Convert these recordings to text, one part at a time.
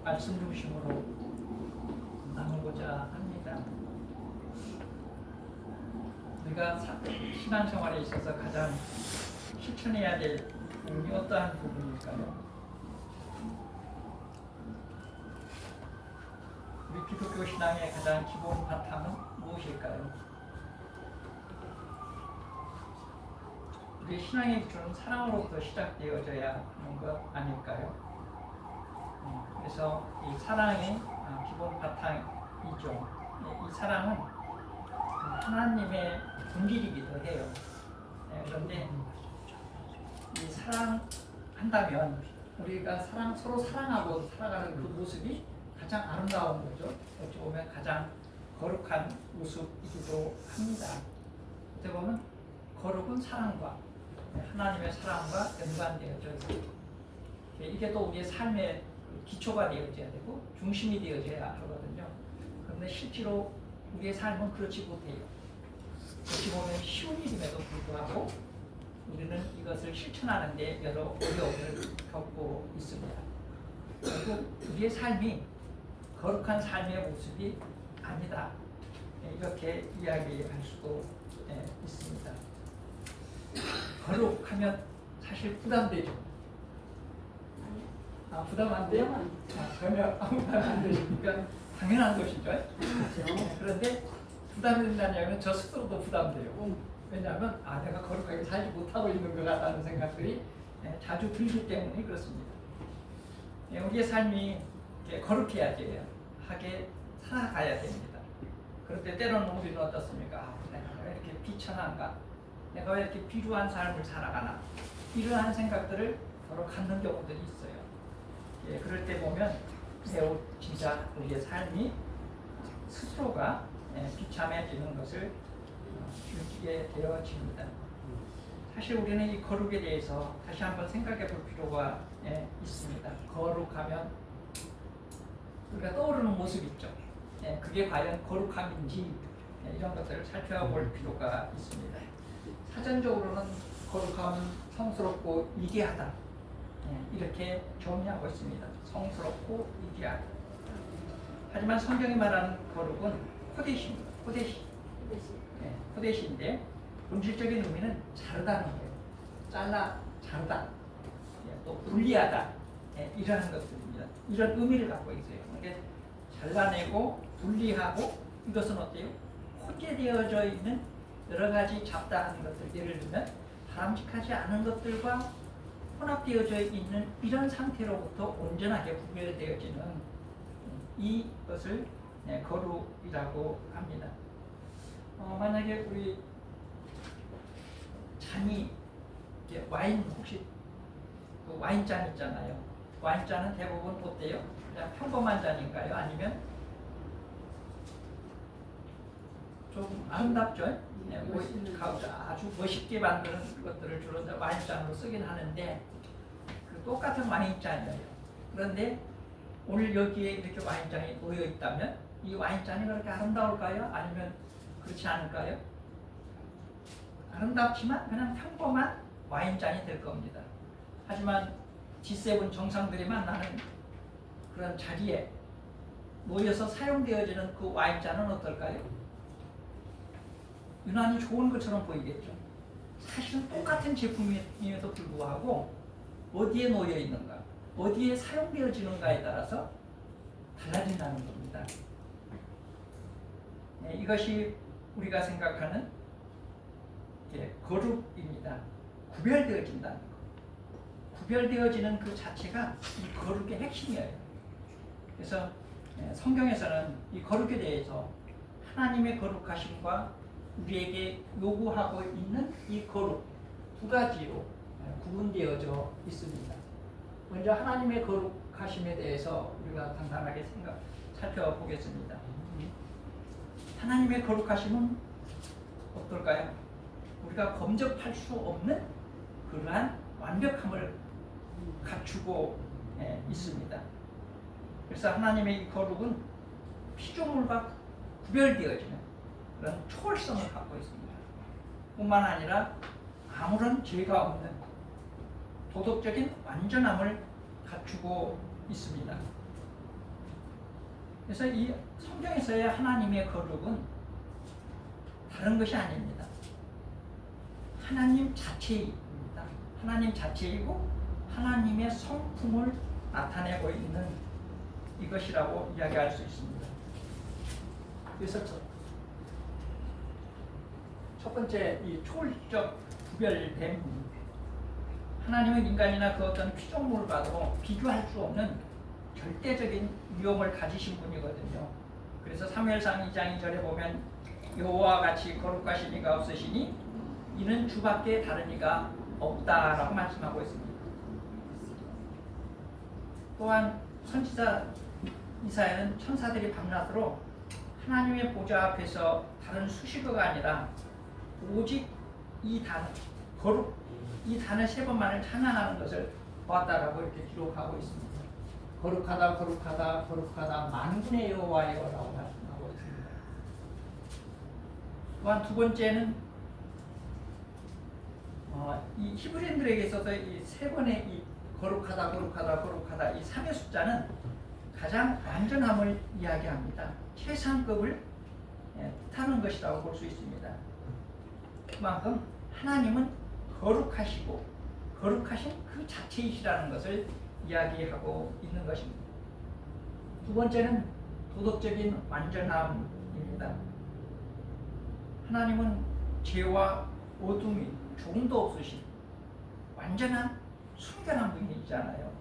말씀 중심으로 나누고자 합니다. 우리가 신앙생활에 있어서 가장 실천해야 될 부분이 어떠한 부분일까요? 우리 기독교 신앙의 가장 기본 바탕은 무엇일까요? 우리 신앙의 기초는 사랑으로부터 시작되어져야 하는 것 아닐까요? 그래서 이 사랑의 기본 바탕이죠. 이 사랑은 하나님의 본질이기도 해요. 그런데 이 사랑한다면 우리가 서로 사랑하고 살아가는 그 모습이 가장 아름다운 거죠. 어찌 보면 가장 거룩한 모습이기도 합니다. 어떻게 보면 거룩은 사랑과 하나님의 사랑과 연관되어져 있어요. 이게 또 우리의 삶의 기초가 되어져야 되고 중심이 되어져야 하거든요. 그런데 실제로 우리의 삶은 그렇지 못해요. 어찌 보면 쉬운 일임에도 불구하고 우리는 이것을 실천하는 데 여러 어려움을 겪고 있습니다. 결국 우리의 삶이 거룩한 삶의 모습이 아니다. 이렇게 이야기할 수도 있습니다. 거룩하면 사실 부담되죠. 부담 안 돼요? 전혀 부담 안 되니까 당연한 것이죠. 그런데 부담이 된다는 얘기는 저 스스로도 부담돼요. 왜냐하면 내가 거룩하게 살지 못하고 있는 것 같다는 생각들이 자주 들기 때문에 그렇습니다. 우리의 삶이 거룩해야 돼요. 하게 살아가야 됩니다. 그런데 때로는 우리는 어떻습니까? 내가 왜 이렇게 비천한가? 내가 왜 이렇게 비루한 삶을 살아가나? 이러한 생각들을 서로 갖는 경우들이 있어요. 그럴 때 보면 매우 진짜 우리의 삶이 스스로가 비참해지는 것을 느끼게 되어집니다. 사실 우리는 이 거룩에 대해서 다시 한번 생각해 볼 필요가 있습니다. 거룩하면 우리가 떠오르는 모습 있죠. 그게 과연 거룩함인지 이런 것들을 살펴볼 필요가 있습니다. 사전적으로는 거룩함은 성스럽고 위대하다. 이렇게 정의하고 있습니다. 성스럽고 위대하다. 하지만 성경이 말하는 거룩은 코데시입니다. 코데시인데 본질적인 의미는 자르다는 거예요. 자르다. 또 분리하다. 이러한 것들입니다. 이런 의미를 갖고 있어요. 그러니까 잘라내고 분리하고 이것은 어때요? 혼재되어져 있는 여러 가지 잡다한 것들, 예를 들면 바람직하지 않은 것들과 혼합되어져 있는 이런 상태로부터 온전하게 구별되어지는 이것을 거룩이라고 합니다. 만약에 우리 잔이 와인 혹시 그 와인잔 있잖아요. 와인잔은 대부분 어때요? 그냥 평범한 잔인가요? 아니면 좀 아름답죠? 아주 멋있게 만드는 것들을 주로 와인잔으로 쓰긴 하는데 그 똑같은 와인잔이에요. 그런데 오늘 여기에 이렇게 와인잔이 놓여 있다면 이 와인잔이 그렇게 아름다울까요? 아니면 그렇지 않을까요? 아름답지만 그냥 평범한 와인잔이 될 겁니다. 하지만 G7 정상들이 만나는 그런 자리에 모여서 사용되어지는 그 와인잔은 어떨까요? 유난히 좋은 것처럼 보이겠죠. 사실은 똑같은 제품임에도 불구하고 어디에 놓여 있는가, 어디에 사용되어지는가에 따라서 달라진다는 겁니다. 이것이 우리가 생각하는 거룩입니다. 구별되어진다는 것. 구별되어지는 그 자체가 이 거룩의 핵심이에요. 그래서 성경에서는 이 거룩에 대해서 하나님의 거룩하심과 우리에게 요구하고 있는 이 거룩 두 가지로 구분되어져 있습니다. 먼저 하나님의 거룩하심에 대해서 우리가 간단하게 살펴보겠습니다. 하나님의 거룩하심은 어떨까요? 우리가 범접할 수 없는 그러한 완벽함을 갖추고 있습니다. 그래서 하나님의 이 거룩은 피조물과 구별되어지는 그런 초월성을 갖고 있습니다. 뿐만 아니라 아무런 죄가 없는 도덕적인 완전함을 갖추고 있습니다. 그래서 이 성경에서의 하나님의 거룩은 다른 것이 아닙니다. 하나님 자체입니다. 하나님 자체이고 하나님의 성품을 나타내고 있는 이것이라고 이야기할 수 있습니다. 그래서 첫 번째 이 초월적 구별됨, 하나님은 인간이나 그 어떤 피조물을 봐도 비교할 수 없는 절대적인 위엄을 가지신 분이거든요. 그래서 사무엘상 2장 2절에 보면 여호와와 같이 거룩하신 이가 없으시니 이는 주밖에 다른 이가 없다라고 말씀하고 있습니다. 또한 선지자 이사야는 천사들이 밤낮으로 하나님의 보좌 앞에서 다른 수식어가 아니라 오직 이 단어, 거룩, 이 단어 3번만을 찬양하는 것을 보았다라고 이렇게 기록하고 있습니다. 거룩하다, 거룩하다, 거룩하다, 만군의 여호와여라고 말씀하고 있습니다. 또한 두 번째는 이 히브리인들에게 있어서 이 3번의 이 거룩하다, 거룩하다, 거룩하다 이 3의 숫자는 가장 완전함을 이야기합니다. 최상급을 뜻하는 것이라고 볼 수 있습니다. 그만큼 하나님은 거룩하시고 거룩하신 그 자체이시라는 것을 이야기하고 있는 것입니다. 두 번째는 도덕적인 완전함입니다. 하나님은 죄와 어둠이 조금도 없으신 완전한 순결한 분이잖아요.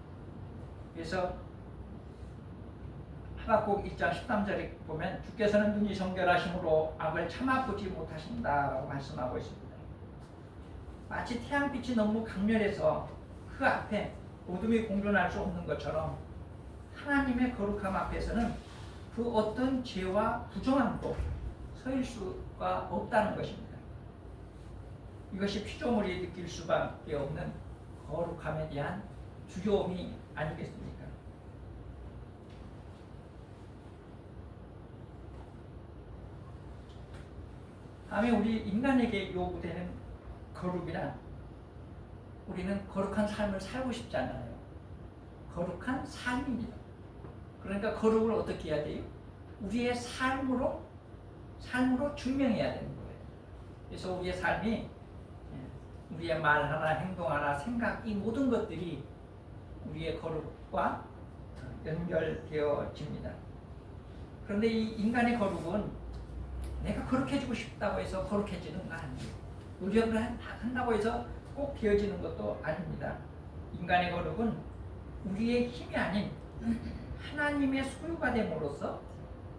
그래서 하박국 1장 13절에 보면 주께서는 눈이 정결하심으로 악을 참아보지 못하신다라고 말씀하고 있습니다. 마치 태양빛이 너무 강렬해서 그 앞에 어둠이 공존할 수 없는 것처럼 하나님의 거룩함 앞에서는 그 어떤 죄와 부정함도 서일 수가 없다는 것입니다. 이것이 피조물이 느낄 수밖에 없는 거룩함에 대한 두려움이 아니겠습니까? 다음에 우리 인간에게 요구되는 거룩이란 우리는 거룩한 삶을 살고 싶잖아요. 거룩한 삶입니다. 그러니까 거룩을 어떻게 해야 돼요? 우리의 삶으로 증명해야 되는 거예요. 그래서 우리의 삶이 우리의 말 하나, 행동 하나, 생각 이 모든 것들이 우리의 거룩과 연결되어집니다. 그런데 이 인간의 거룩은 내가 거룩해지고 싶다고 해서 거룩해지는 거 아니에요. 노력을 한다고 해서 꼭 되어지는 것도 아닙니다. 인간의 거룩은 우리의 힘이 아닌 하나님의 소유가 됨으로써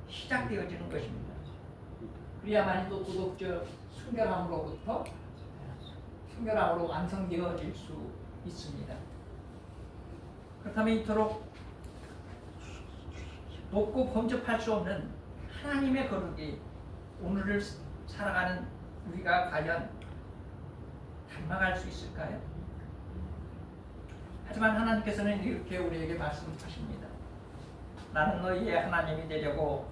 시작되어지는 것입니다. 그래야만이 또 도덕적 순결함으로 완성되어질 수 있습니다. 그렇다면 이토록 높고 범접할 수 없는 하나님의 거룩이 오늘을 살아가는 우리가 과연 닮아갈 수 있을까요? 하지만 하나님께서는 이렇게 우리에게 말씀하십니다. 나는 너희의 하나님이 되려고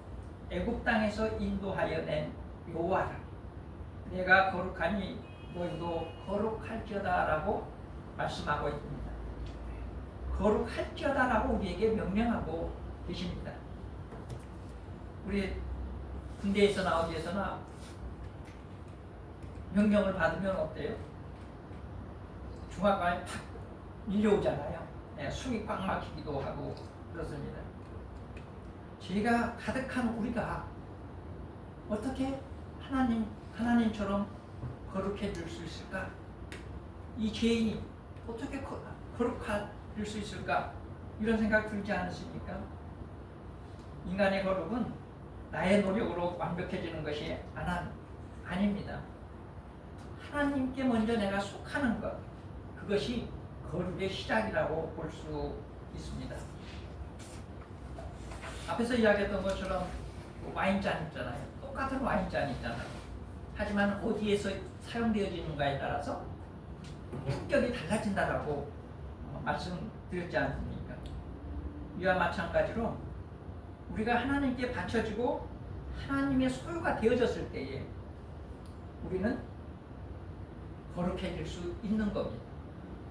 애굽 땅에서 인도하여 낸 여호와라. 내가 거룩하니 너희도 거룩할지어다라고 말씀하고 있습니다. 거룩할지어다라고 우리에게 명령하고 계십니다. 우리 군대에서나 어디에서나 명령을 받으면 어때요? 중압감이 팍 밀려오잖아요. 숨이 꽉 막히기도 하고 그렇습니다. 죄가 가득한 우리가 어떻게 하나님처럼 거룩해질 수 있을까? 이 죄인이 어떻게 거룩해질 수 있을까? 이런 생각 들지 않으십니까? 인간의 거룩은 나의 노력으로 완벽해지는 것이 아닙니다. 하나님께 먼저 내가 속하는 것, 그것이 거룩의 시작이라고 볼 수 있습니다. 앞에서 이야기했던 것처럼 와인잔 있잖아요. 똑같은 와인잔 있잖아요. 하지만 어디에서 사용되어지는가에 따라서 품격이 달라진다라고 말씀드렸지 않습니까? 이와 마찬가지로 우리가 하나님께 바쳐지고 하나님의 소유가 되어졌을 때에 우리는 거룩해질 수 있는 겁니다.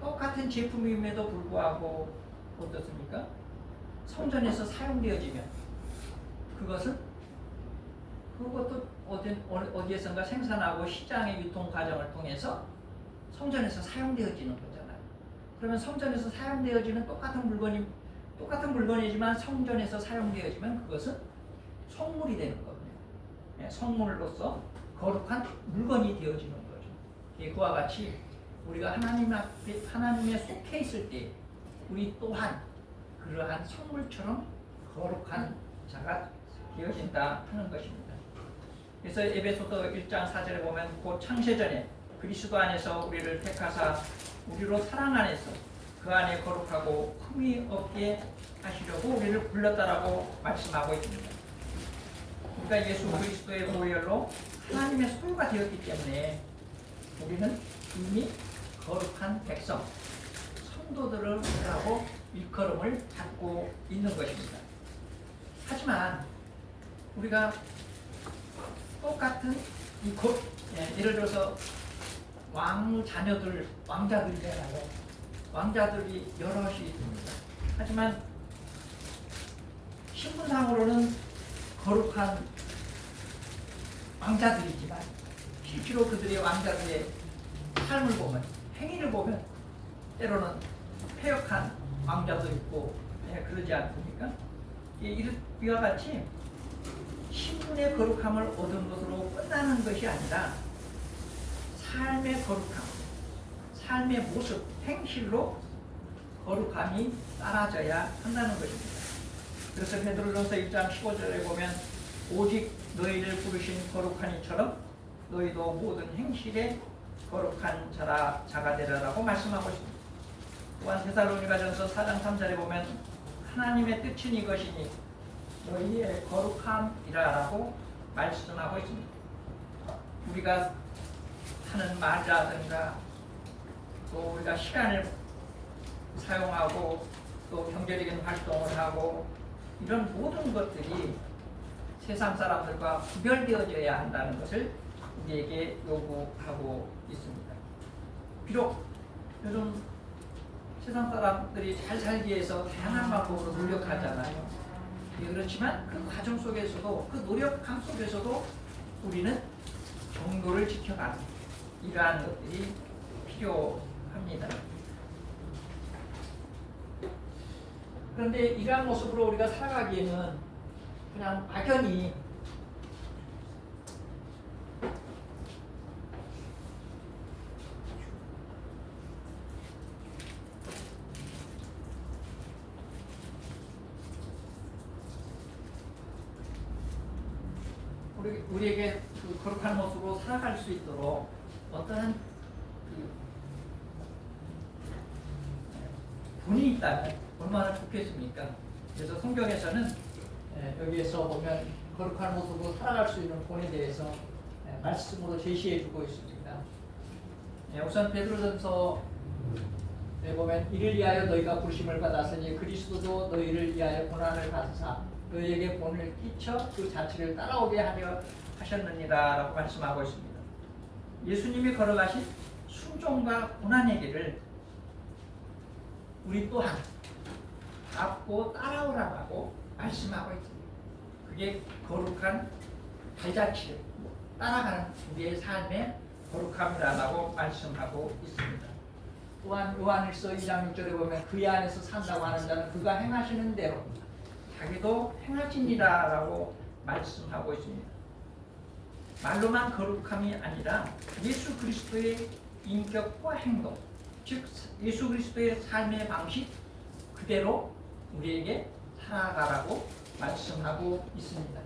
똑같은 제품임에도 불구하고 어떻습니까? 성전에서 사용되어지면 그것은 그것도 어디에선가 생산하고 시장의 유통 과정을 통해서 성전에서 사용되어지는 거잖아요. 그러면 성전에서 사용되어지는 똑같은 물건이지만 성전에서 사용되어지면 그것은 성물이 되는 거거든요. 네, 성물로서 거룩한 물건이 되어지는 거죠. 그와 같이 우리가 하나님 앞에 하나님에 속해 있을 때 우리 또한 그러한 성물처럼 거룩한 자가 되어진다 하는 것입니다. 그래서 에베소서 1장 4절에 보면 곧 창세전에 그리스도 안에서 우리를 택하사 우리로 사랑 안에서 그 안에 거룩하고 흠이 없게 하시려고 우리를 불렀다라고 말씀하고 있습니다. 그러니까 예수 그리스도의 보혈로 하나님의 소유가 되었기 때문에 우리는 이미 거룩한 백성, 성도들이라고 일컬음을 받고 있는 것입니다. 하지만 우리가 똑같은 예를 들어서 왕자들이잖아요. 왕자들이 여럿이 있습니다. 하지만 신분상으로는 거룩한 왕자들이지만 실제로 그들의 왕자들의 삶을 보면, 행위를 보면 때로는 패역한 왕자도 있고 그러지 않습니까? 이와 같이 신분의 거룩함을 얻은 것으로 끝나는 것이 아니라 삶의 거룩함, 삶의 모습, 행실로 거룩함이 따라져야 한다는 것입니다. 그래서 베드로전서 1장 15절에 보면 오직 너희를 부르신 거룩한 이처럼 너희도 모든 행실에 거룩한 자가 되라라고 말씀하고 있습니다. 또한 데살로니가전서 4장 3절에 보면 하나님의 뜻은 이것이니 너희의 거룩함이라라고 말씀하고 있습니다. 우리가 하는 말이라든가 또 우리가 시간을 사용하고 또 경제적인 활동을 하고 이런 모든 것들이 세상 사람들과 구별되어져야 한다는 것을 우리에게 요구하고 있습니다. 비록 요즘 세상 사람들이 잘 살기 위해서 다양한 방법으로 노력하잖아요. 그렇지만 그 과정 속에서도 그 노력함 속에서도 우리는 정도를 지켜가는 이러한 것들이 필요합니다. 그런데 이러한 모습으로 우리가 살아가기에는 그냥 막연히 우리에게 그 거룩한 모습으로 살아갈 수 있도록 어떠한 돈이 있다면 얼마나 좋겠습니까? 그래서 성경에서는 여기에서 보면 거룩한 모습으로 살아갈 수 있는 본에 대해서 말씀으로 제시해주고 있습니다. 우선 베드로전서에 보면 이를 위하여 너희가 부르심을 받았으니 그리스도도 너희를 위하여 고난을 받으사 너희에게 본을 끼쳐 그 자취를 따라오게 하려 하셨느니라 라고 말씀하고 있습니다. 예수님이 걸어가신 순종과 고난의 길을 우리 또한 밟고 따라오라고 말씀하고 있습니다. 그게 거룩한 발자취를 따라가는 우리의 삶의 거룩함이라고 말씀하고 있습니다. 또한 요한일서 2장 6절에 보면 그의 안에서 산다고 하는 자는 그가 행하시는 대로 자기도 행하시니라 라고 말씀하고 있습니다. 말로만 거룩함이 아니라 예수 그리스도의 인격과 행동, 즉 예수 그리스도의 삶의 방식 그대로 우리에게 살아가라고 말씀하고 있습니다.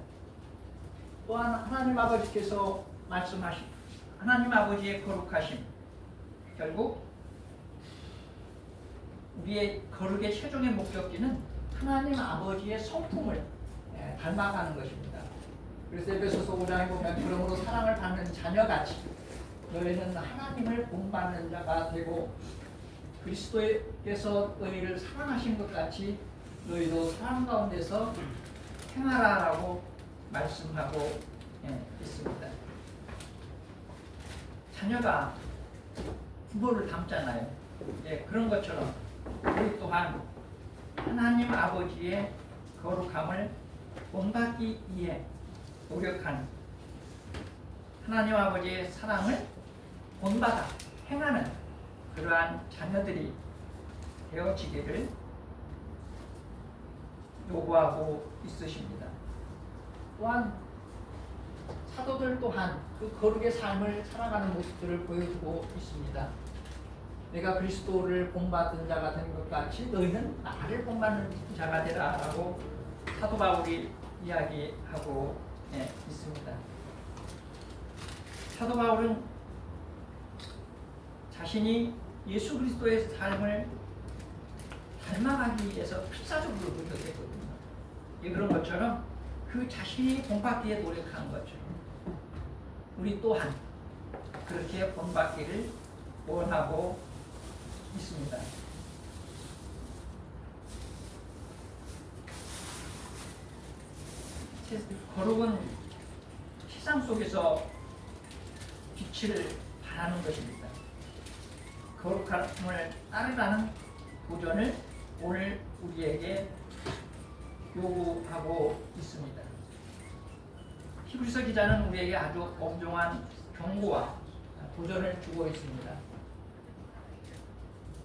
또한 하나님 아버지께서 말씀하신 하나님 아버지의 거룩하심, 결국 우리의 거룩의 최종의 목적지는 하나님 아버지의 성품을 닮아가는 것입니다. 그래서 에베소서 5장에 보면 그러므로 사랑을 받는 자녀같이 너희는 하나님을 본받는 자가 되고 그리스도께서 너희를 사랑하신 것 같이 너희도 사랑 가운데서 행하라라고 말씀하고 있습니다. 자녀가 부모를 닮잖아요. 그런 것처럼 우리 또한 하나님 아버지의 거룩함을 본받기 위해 노력한 하나님 아버지의 사랑을 본받아 행하는 그러한 자녀들이 되어지기를 요구하고 있으십니다. 또한 사도들 또한 그 거룩의 삶을 살아가는 모습들을 보여주고 있습니다. 내가 그리스도를 본받은 자가 된 것 같이 너희는 나를 본받는 자가 되라 라고 사도 바울이 이야기하고 있습니다. 사도 바울은 자신이 예수 그리스도의 삶을 닮아가기 위해서 필사적으로 노력했거든요. 그런 것처럼 그 자신이 본받기에 노력한 것처럼 우리 또한 그렇게 본받기를 원하고 있습니다. 거룩은 세상 속에서 빛을 발하는 것입니다. 거룩함을 따르라는 도전을 오늘 우리에게 요구하고 있습니다. 히브리서 기자는 우리에게 아주 엄중한 경고와 도전을 주고 있습니다.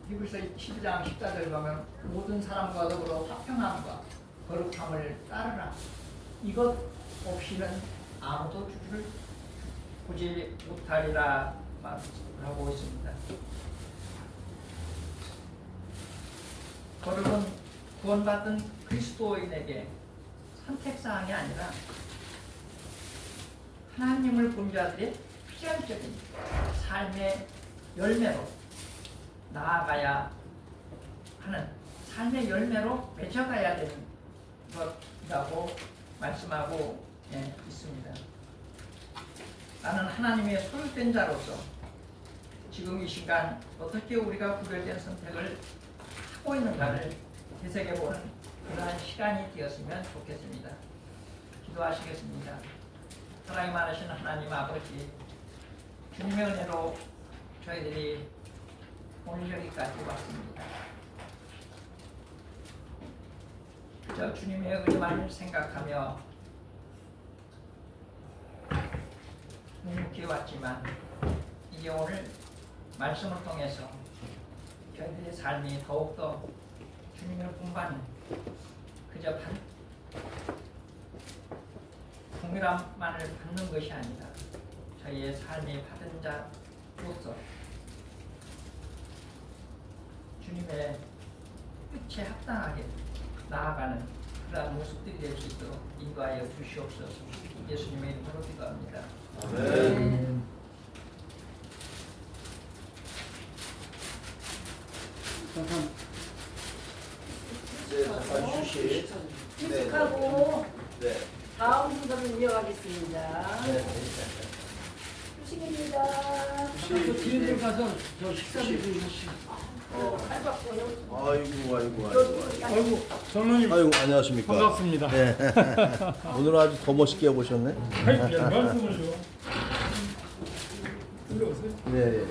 히브리서 12장 14절 보면 모든 사람과 더불어 화평함과 거룩함을 따르라. 이것 없이는 아무도 주를 보지 못하리라 말하고 있습니다. 거룩은 구원받은 그리스도인에게 선택사항이 아니라 하나님을 본 자들의 필연적인 삶의 열매로 나아가야 하는 삶의 열매로 맺어가야 되는 것이라고 말씀하고 있습니다. 나는 하나님의 소유된 자로서 지금 이 시간 어떻게 우리가 구별된 선택을 하고 있는가를 되새겨보는 그러한 시간이 되었으면 좋겠습니다. 기도하시겠습니다. 사랑이 많으신 하나님 아버지, 주님의 은혜로 저희들이 오늘 여기까지 왔습니다. 그저 주님의 은혜만을 생각하며 묵묵히 왔지만 이제 오늘 말씀을 통해서 저희들의 삶이 더욱더 주님을 본받는 그저 동일함만을 받는 것이 아니라 저희의 삶이 받은 자로서 주님의 뜻에 합당하게 나아가는 그러한 모습들이 될 수 있도록 인도하여 주시옵소서. 예수님의 이름으로 기도합니다. 아멘. 잠깐 휴식. 휴식하고 네. 다음 순서를 이어가겠습니다. 휴식입니다. 저 뒤에 가서 저 식사를 좀 하시고. 아이고. 전우님 아이고 안녕하십니까. 반갑습니다. 네. 오늘 아주 더 멋있게 오셨네. 아이, 별 말씀을 줘. 일로 오세요. 네.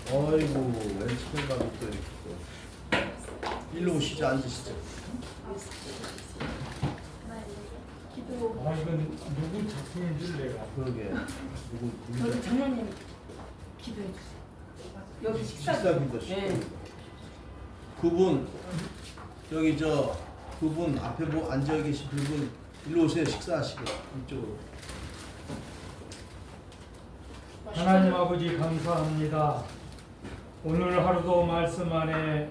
아이고 왼쪽에 가면 또 이렇게 또. 일로 오시죠. 앉으시죠. 아 이건 누구 작품인 줄 내가. 그러게. 저기 장로님 기도해 주세요. 여기 식사비도 시고. 네. 그분 여기 그분 앞에 뭐 앉아 계신 그분 일로 오세요. 식사하시게 이쪽으로. 하나님 아버지 감사합니다. 오늘 하루도 말씀 안에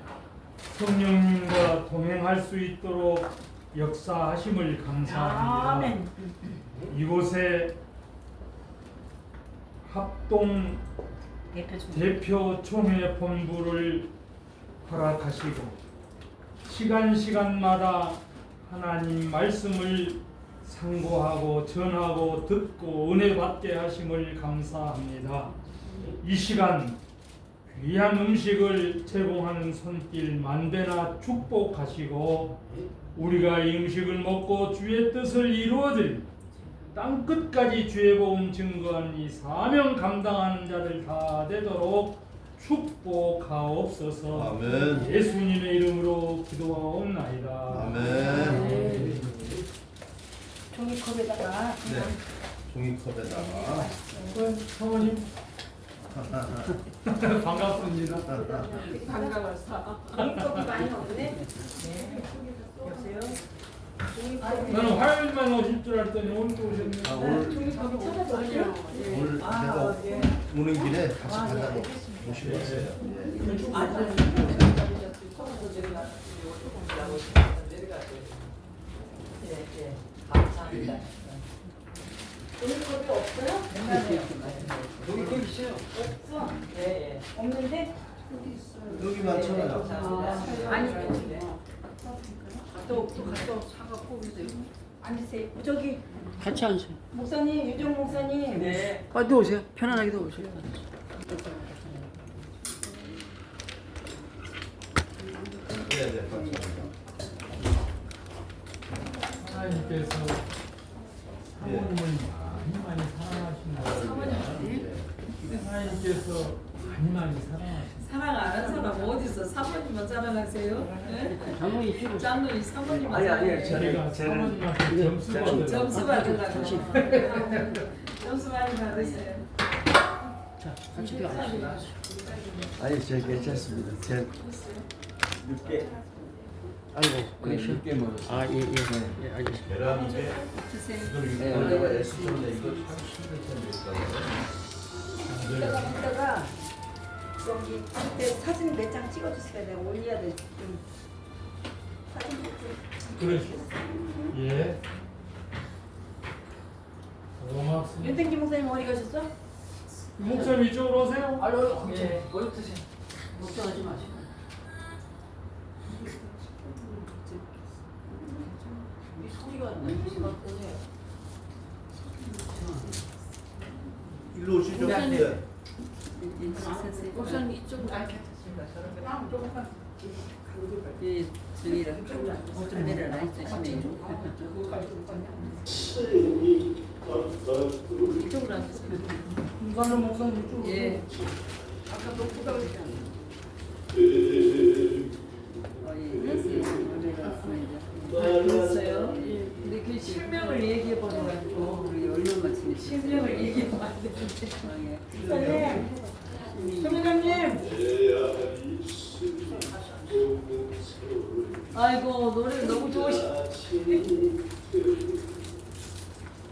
성령님과 동행할 수 있도록 역사하심을 감사합니다. 아멘. 이곳에 합동 대표 총회 본부를 허락하시고 시간마다 하나님 말씀을 상고하고 전하고 듣고 은혜 받게 하심을 감사합니다. 이 시간 귀한 음식을 제공하는 손길 만대나 축복하시고 우리가 이 음식을 먹고 주의 뜻을 이루어드리 땅끝까지 주의 복음 증거한 이 사명 감당하는 자들 다 되도록 축복하옵소서. 아멘. 예수님의 이름으로 기도하옵나이다. 아멘. 종이컵에다가 네. 종이컵에다가. 사모님 반갑습니다. 반가웠어. 종이컵이 많이 없네. 여보세요. 나는 화요일만 오실 줄 알았더니 오늘 또 오셨네. 아, 오늘 종이컵이 찾아봤어요? 오늘 내가 오는 길에 같이 가자고 모시고 왔어요. 감사합니다. 종이컵이 없어요? 여기 있어요. 없어. 예, 예. 없는데? 여기 많잖아요. 감사합니다. 아니, 또 가서 사갖고 오세요. 앉으세요. 저기 같이 앉으세요. 목사님, 유정 목사님. 네. 빨리 오세요. 편안하게 오세요. 네, 네, 감사합니다. 하나님께서 사모님을 많이 사랑하신다. 하나님께서 많이 사랑하신다. 사랑 안 한 사람 어디서 사모님만 사랑하세요? 네? 장모님 필요 없어요. 짱누이 사모님만 아니, 아니에요. 사랑해요. 저희가 사모님한테 점수 받으러 점수 받으려고 점수 많이 받으세요. 자, 같이 들어가시죠. 아니 저 괜찮습니다. 제 6개. 아이고, 그러셔. 6개 먹었어요. 아, 예, 예. 예, 알겠습니다. 계란 이게 드세요. 이걸 내가 S존에 이거 참 힘들 텐데 이따가 이따가 여기 그때 사진 몇 장 찍어주세요. 내가 올려야 돼. 좀 사진 좀. 그러시. 예. 고맙습니다. 윤택기 목사님 어디 가셨어? 목사님 이쪽으로 오세요. 아유, 예. 뭘 드세요? 걱정하지 마시고. 이 소리가 안 나요. 일로 오시죠. 네. 목사님 이쪽으로 가. 예, 저기라. 카메라 라이트 시네. 이쪽으로 앉으세요. 이거는 목사님 이쪽으로. 예. 아까 녹두가 그랬지 않나? 그랬어요. 근데 그 실명을 얘기해 버려가지고 우리 얼마나 친해. 실명을 얘기하면 안 되는데. 목사님. 소민아님. 아이고 노래 너무 좋으시다.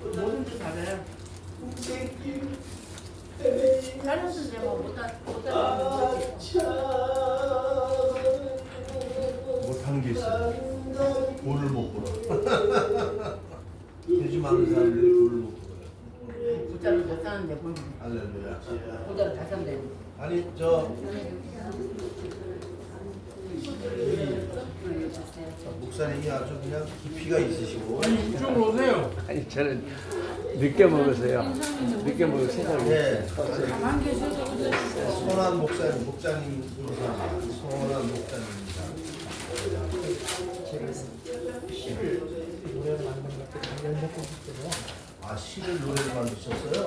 뭐든지 잘해. 다른 분 내가 못 따라하는 거지. 못하는 게 있어요. 볼을 못 보러. 되지 많은 사람들이 볼을 못 보러요. 부자를 못 사는데 뭘. 할렐루야. 부자를 다 산대. 아니 저 목사님이 아주 그냥 깊이가 있으시고. 이쪽으로 오세요. 아니 저는 늦게 먹었어요. 늦게 먹을 생각이 네. 없어요. 선한 목사님 선한 목사님입니다. 노래를 만든 것도 연습 공식대로. 아 시를 노래를 만드셨어요?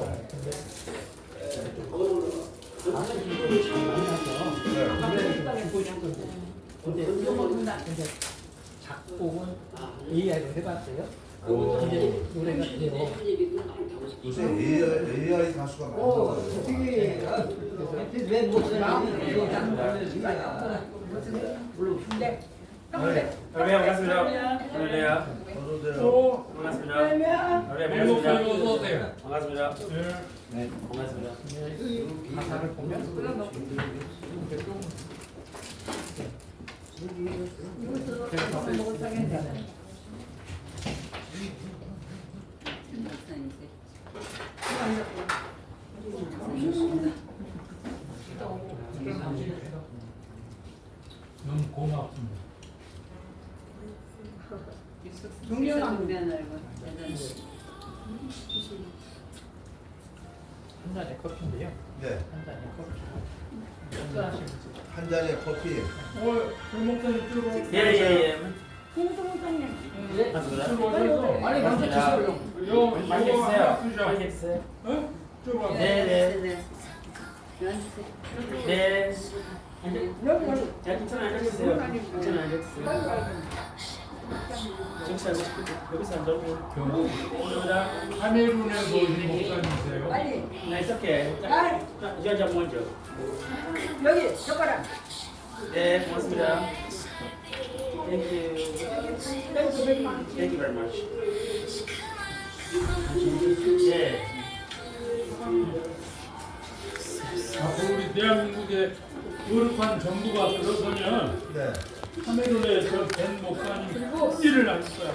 가수들이 참 많아서 노래를 주고 싶은데 근데 작곡은 AI로 해봤어요. 근데 노래가 돼요. 요새 AI 가수가 많잖아요. 왜 목소리를 이거 네. 네, 반갑습니다. 할렐루야. 어서오세요. 또 반갑습니다. 맹 목사님 어서 오세요. 반갑습니다. 예. 네, 반갑습니다. 가사를 보면 제가 봤을 때 너무 고맙습니다. 종료는 한 잔의 커피인데요. 네. 한 잔의 커피. 어떠하십니까? 한 잔의 커피. 맹 목사님 이쪽으로 오세요. 예, 예, 예. 홍수 목사님. 반갑습니다. 이쪽으로 오셔서. 아니 먼저 드세요. 요 많이 요거 드세요. 하나 드셔. 많이 드세요. 어? 이쪽으로 와서. 네, 네. 네. 여기 여기. 자, 괜찮아 앉아주세요. 괜찮아 앉아주세요. 여기서 앉으시고 여기서 앉으면 경북 오늘보다 카메룬에 오신 목사님이세요? 빨리. 나 있을게. 아, 이 여자 먼저. 여기 젓가락. 네, 고맙습니다. Thank you. Thank you very much. 네. 앞으로 우리 대한민국의 거룩한 정부가 들어서면 네. 카메룬에 저 된 목사님 일을 할 거야.